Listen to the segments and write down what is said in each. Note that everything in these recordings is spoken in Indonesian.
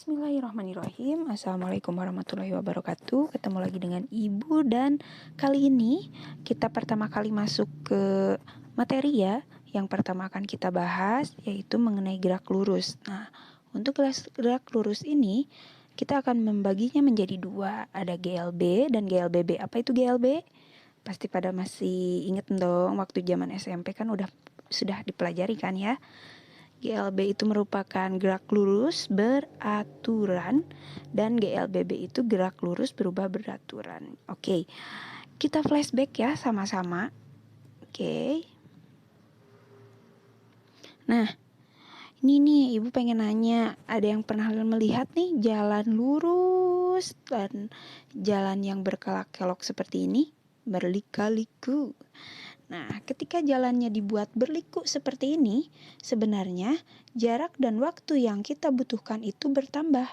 Bismillahirrahmanirrahim. Assalamualaikum warahmatullahi wabarakatuh. Ketemu lagi dengan Ibu dan kali ini kita pertama kali masuk ke materi ya. Yang pertama akan kita bahas yaitu mengenai gerak lurus. Nah, untuk gerak lurus ini kita akan membaginya menjadi dua. Ada GLB dan GLBB. Apa itu GLB? Pasti pada masih inget dong, waktu zaman SMP kan sudah dipelajari kan ya. GLB itu merupakan gerak lurus beraturan dan GLBB itu gerak lurus berubah beraturan. Oke, kita flashback ya sama-sama. Oke. Nah, ini nih Ibu pengen nanya, ada yang pernah melihat nih jalan lurus dan jalan yang berkelok-kelok seperti ini? Berlika-liku. Nah, ketika jalannya dibuat berliku seperti ini, sebenarnya jarak dan waktu yang kita butuhkan itu bertambah.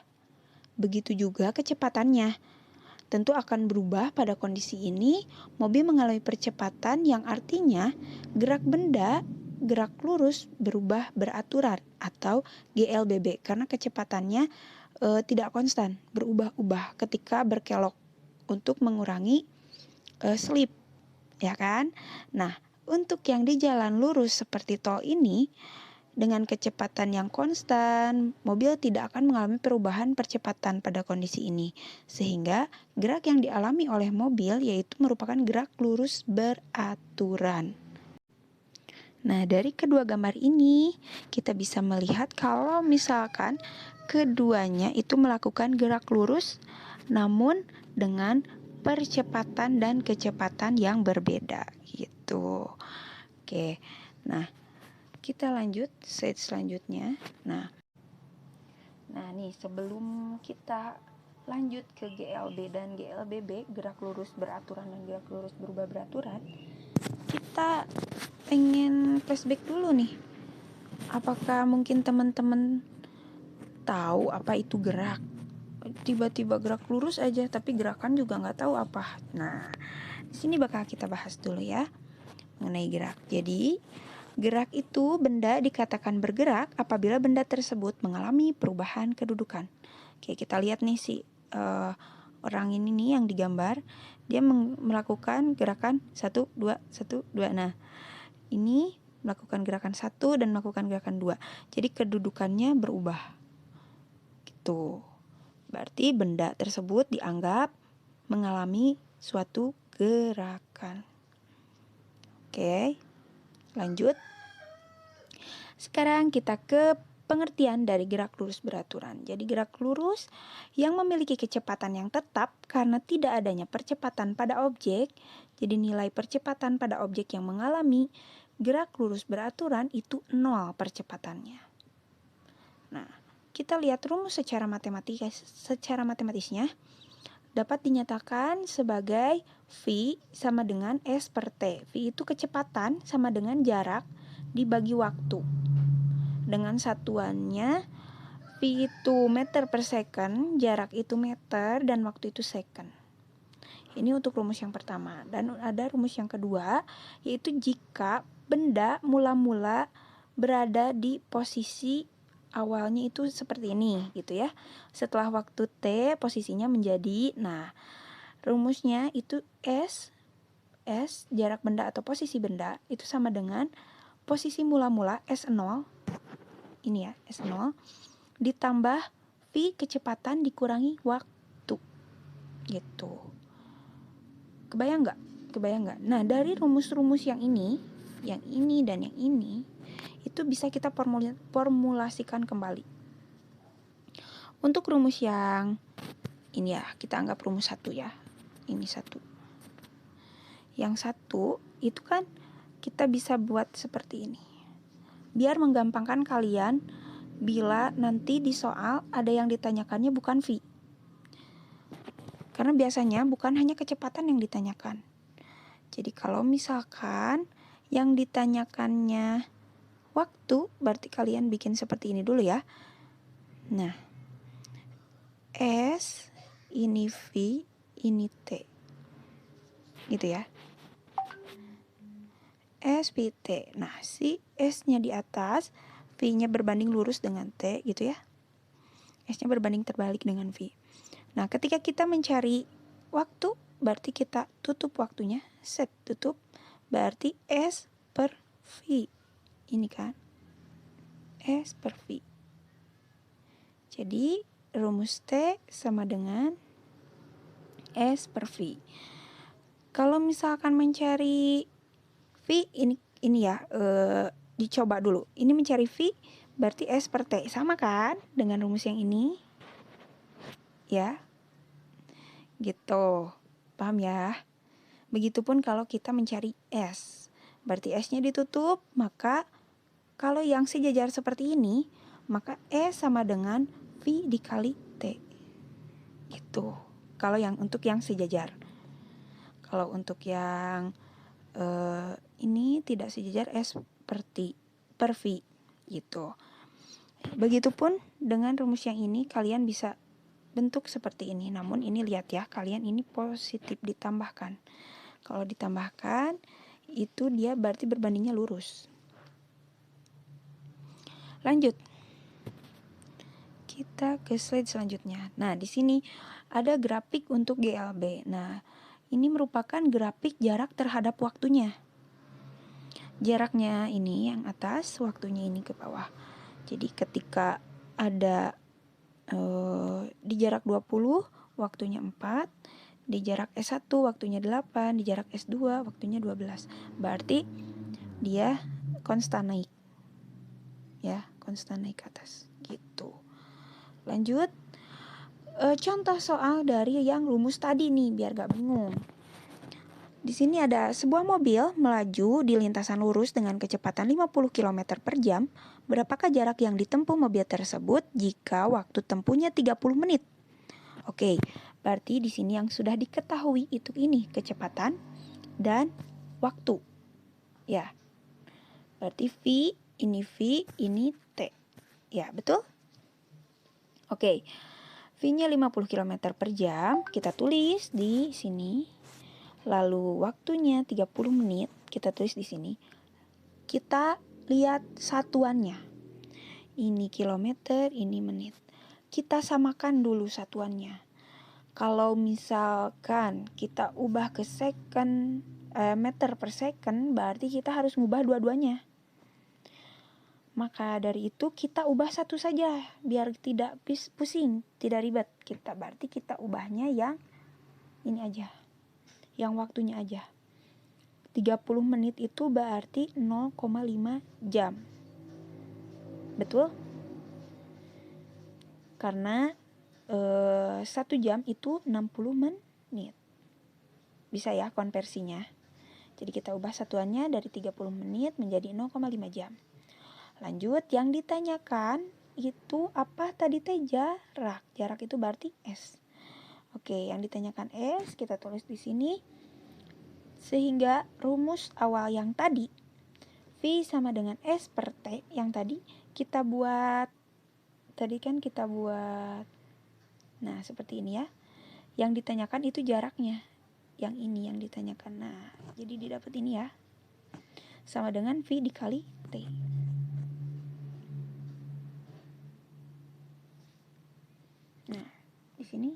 Begitu juga kecepatannya. Tentu akan berubah pada kondisi ini, mobil mengalami percepatan yang artinya gerak benda, gerak lurus berubah beraturan atau GLBB karena kecepatannya tidak konstan, berubah-ubah ketika berkelok untuk mengurangi slip. Ya kan? Nah, untuk yang di jalan lurus seperti tol ini, dengan kecepatan yang konstan, mobil tidak akan mengalami perubahan percepatan pada kondisi ini. Sehingga gerak yang dialami oleh mobil yaitu merupakan gerak lurus beraturan. Nah, dari kedua gambar ini, kita bisa melihat kalau misalkan keduanya itu melakukan gerak lurus, namun dengan percepatan dan kecepatan yang berbeda gitu. Oke. Nah, kita lanjut slide selanjutnya. Nah, nih sebelum kita lanjut ke GLB dan GLBB, gerak lurus beraturan dan gerak lurus berubah beraturan, kita pengen flashback dulu nih. Apakah mungkin teman-teman tahu apa itu gerak? Tiba-tiba gerak lurus aja tapi gerakan juga nggak tahu apa. Nah, di sini bakal kita bahas dulu ya mengenai gerak. Jadi, gerak itu benda dikatakan bergerak apabila benda tersebut mengalami perubahan kedudukan. Oke, kita lihat nih orang ini nih yang digambar, dia melakukan gerakan 1 2 1 2. Nah, ini melakukan gerakan 1 dan melakukan gerakan 2. Jadi kedudukannya berubah. Gitu. Berarti benda tersebut dianggap mengalami suatu gerakan. Oke, lanjut. Sekarang kita ke pengertian dari gerak lurus beraturan. Jadi gerak lurus yang memiliki kecepatan yang tetap karena tidak adanya percepatan pada objek. Jadi nilai percepatan pada objek yang mengalami gerak lurus beraturan itu 0 percepatannya. Nah, kita lihat rumus secara matematisnya dapat dinyatakan sebagai V sama dengan S per T. V itu kecepatan sama dengan jarak dibagi waktu. Dengan satuannya V itu meter per second, jarak itu meter, dan waktu itu second. Ini untuk rumus yang pertama. Dan ada rumus yang kedua, yaitu jika benda mula-mula berada di posisi awalnya itu seperti ini gitu ya. Setelah waktu T posisinya menjadi, nah rumusnya itu S jarak benda atau posisi benda itu sama dengan posisi mula-mula S0, ini ya S0 ditambah V kecepatan dikurangi waktu gitu. Kebayang nggak? Nah, dari rumus-rumus yang ini dan yang ini itu bisa kita formulasikan kembali. Untuk rumus yang ini ya, kita anggap rumus 1 ya. Ini 1. Yang 1 itu kan kita bisa buat seperti ini. Biar menggampangkan kalian bila nanti di soal ada yang ditanyakannya bukan V. Karena biasanya bukan hanya kecepatan yang ditanyakan. Jadi kalau misalkan yang ditanyakannya waktu, berarti kalian bikin seperti ini dulu ya. Nah, S, ini V, ini T. Gitu ya. S, V, T. Nah, si S-nya di atas, V-nya berbanding lurus dengan T gitu ya. S-nya berbanding terbalik dengan V. Nah, ketika kita mencari waktu, berarti kita tutup waktunya, set tutup, berarti S per V. Ini kan, S per V. Jadi, rumus T sama dengan S per V. Kalau misalkan mencari V, ini ya, dicoba dulu. Ini mencari V, berarti S per T. Sama kan dengan rumus yang ini? Ya, gitu. Paham ya? Begitupun kalau kita mencari S. Berarti S-nya ditutup, maka kalau yang sejajar seperti ini, maka S sama dengan V dikali T. Gitu. Kalau untuk yang sejajar. Kalau untuk yang ini tidak sejajar, S per V. Gitu. Begitupun dengan rumus yang ini, kalian bisa bentuk seperti ini. Namun ini lihat ya, kalian ini positif ditambahkan. Kalau ditambahkan, itu dia berarti berbandingnya lurus. Lanjut. Kita ke slide selanjutnya. Nah, di sini ada grafik untuk GLB. Nah, ini merupakan grafik jarak terhadap waktunya. Jaraknya ini yang atas, waktunya ini ke bawah. Jadi ketika ada di jarak 20, waktunya 4, di jarak S1 waktunya 8, di jarak S2 waktunya 12. Berarti dia konstan naik. Ya, konstan naik ke atas. Gitu. Lanjut. Contoh soal dari yang rumus tadi nih, biar gak bingung. Di sini ada sebuah mobil melaju di lintasan lurus dengan kecepatan 50 km per jam. Berapakah jarak yang ditempuh mobil tersebut jika waktu tempuhnya 30 menit? Oke, berarti di sini yang sudah diketahui itu ini kecepatan dan waktu. Ya. Berarti V, ini T. Ya, betul? Oke. V-nya 50 km per jam, kita tulis di sini. Lalu waktunya 30 menit, kita tulis di sini. Kita lihat satuannya. Ini kilometer, ini menit. Kita samakan dulu satuannya. Kalau misalkan kita ubah ke second, meter per second, berarti kita harus ngubah dua-duanya. Maka dari itu kita ubah satu saja, biar tidak pusing, tidak ribet. Berarti kita ubahnya yang ini aja. Yang waktunya aja. 30 menit itu berarti 0,5 jam. Betul? Karena 1 jam itu 60 menit. Bisa ya konversinya. Jadi kita ubah satuannya dari 30 menit menjadi 0,5 jam. Lanjut, yang ditanyakan itu apa tadi teh? Jarak. Jarak itu berarti S. Oke, yang ditanyakan S kita tulis di sini. Sehingga rumus awal yang tadi V sama dengan S per T yang tadi kita buat. Tadi kan kita buat. Nah, seperti ini ya. Yang ditanyakan itu jaraknya. Yang ini yang ditanyakan. Nah, jadi didapat ini ya. Sama dengan V dikali T. Nah, di sini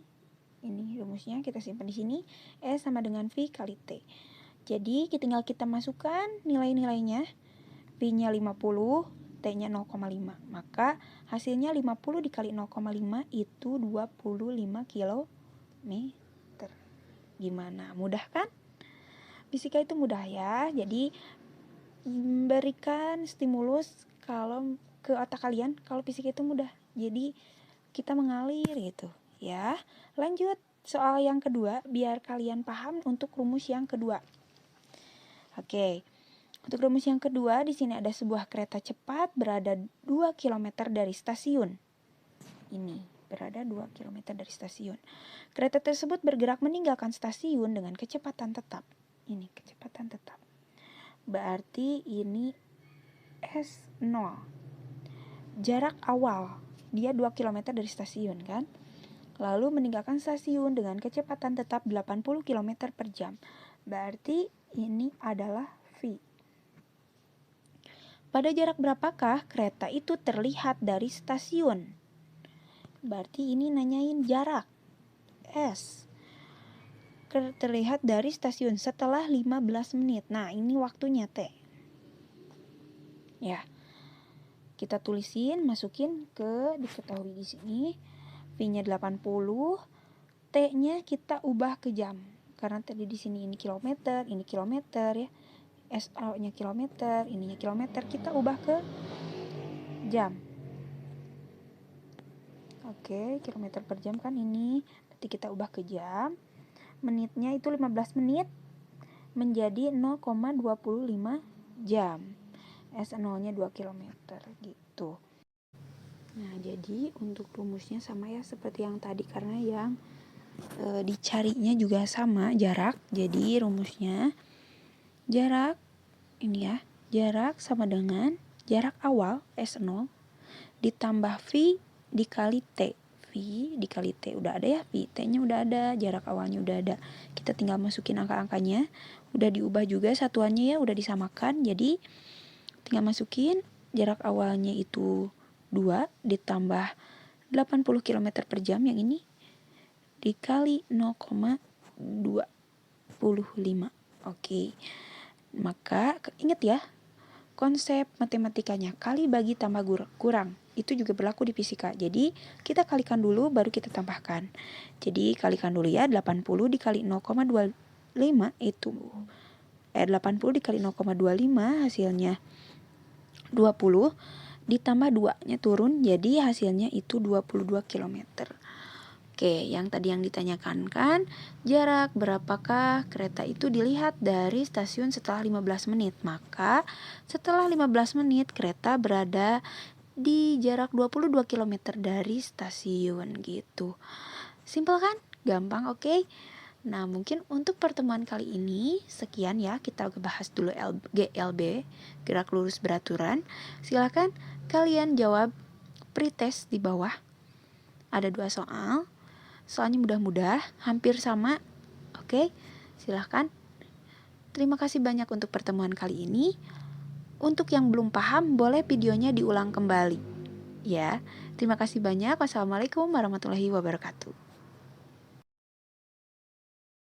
ini rumusnya kita simpan di sini. S sama dengan V kali T. Jadi tinggal kita masukkan nilai-nilainya. V-nya 50, T-nya 0,5. Maka hasilnya 50 dikali 0,5 itu 25 km. Gimana? Mudah kan? Fisika itu mudah ya. Jadi berikan stimulus kalau ke otak kalian kalau fisika itu mudah. Jadi kita mengalir gitu ya. Lanjut soal yang kedua biar kalian paham untuk rumus yang kedua. Oke. Untuk rumus yang kedua di sini ada sebuah kereta cepat berada 2 km dari stasiun. Ini berada 2 km dari stasiun. Kereta tersebut bergerak meninggalkan stasiun dengan kecepatan tetap. Ini kecepatan tetap. Berarti ini S0. Jarak awal dia 2 km dari stasiun kan. Lalu meninggalkan stasiun dengan kecepatan tetap 80 km per jam. Berarti ini adalah V. Pada jarak berapakah kereta itu terlihat dari stasiun? berarti ini nanyain jarak. S. Terlihat dari stasiun setelah 15 menit. Nah, ini waktunya T. Ya. Kita tulisin, masukin ke diketahui di sini. V-nya 80, T-nya kita ubah ke jam. Karena tadi di sini ini kilometer ya. SO-nya kilometer, ininya kilometer, kita ubah ke jam. Oke, kilometer per jam kan ini. Berarti kita ubah ke jam. Menitnya itu 15 menit menjadi 0,25 jam. S0-nya 2 km gitu. Nah, jadi untuk rumusnya sama ya seperti yang tadi, karena yang dicarinya juga sama, jarak. Jadi rumusnya jarak ini ya, jarak sama dengan jarak awal S0 ditambah V dikali T. V dikali T udah ada ya, V, T-nya udah ada, jarak awalnya udah ada. Kita tinggal masukin angka-angkanya, udah diubah juga satuannya ya, udah disamakan. Jadi tinggal masukin jarak awalnya itu 2 ditambah 80 km per jam yang ini dikali 0,25. Oke. Maka ingat ya, konsep matematikanya kali bagi tambah kurang. Itu juga berlaku di fisika. Jadi kita kalikan dulu baru kita tambahkan. Jadi kalikan dulu ya, 80 dikali 0,25 itu 80 dikali 0,25 hasilnya 20 ditambah 2-nya turun, jadi hasilnya itu 22 km. Oke, yang tadi yang ditanyakan kan, jarak berapakah kereta itu dilihat dari stasiun setelah 15 menit. Maka setelah 15 menit kereta berada di jarak 22 km dari stasiun gitu. Simpel kan? Gampang, oke? Nah, mungkin untuk pertemuan kali ini sekian ya, kita bahas dulu GLB, gerak lurus beraturan. Silakan kalian jawab pretest di bawah. Ada 2 soal. Soalnya mudah-mudah, hampir sama. Oke, silahkan. Terima kasih banyak untuk pertemuan kali ini. Untuk yang belum paham, boleh videonya diulang kembali. Ya, terima kasih banyak. Wassalamualaikum warahmatullahi wabarakatuh.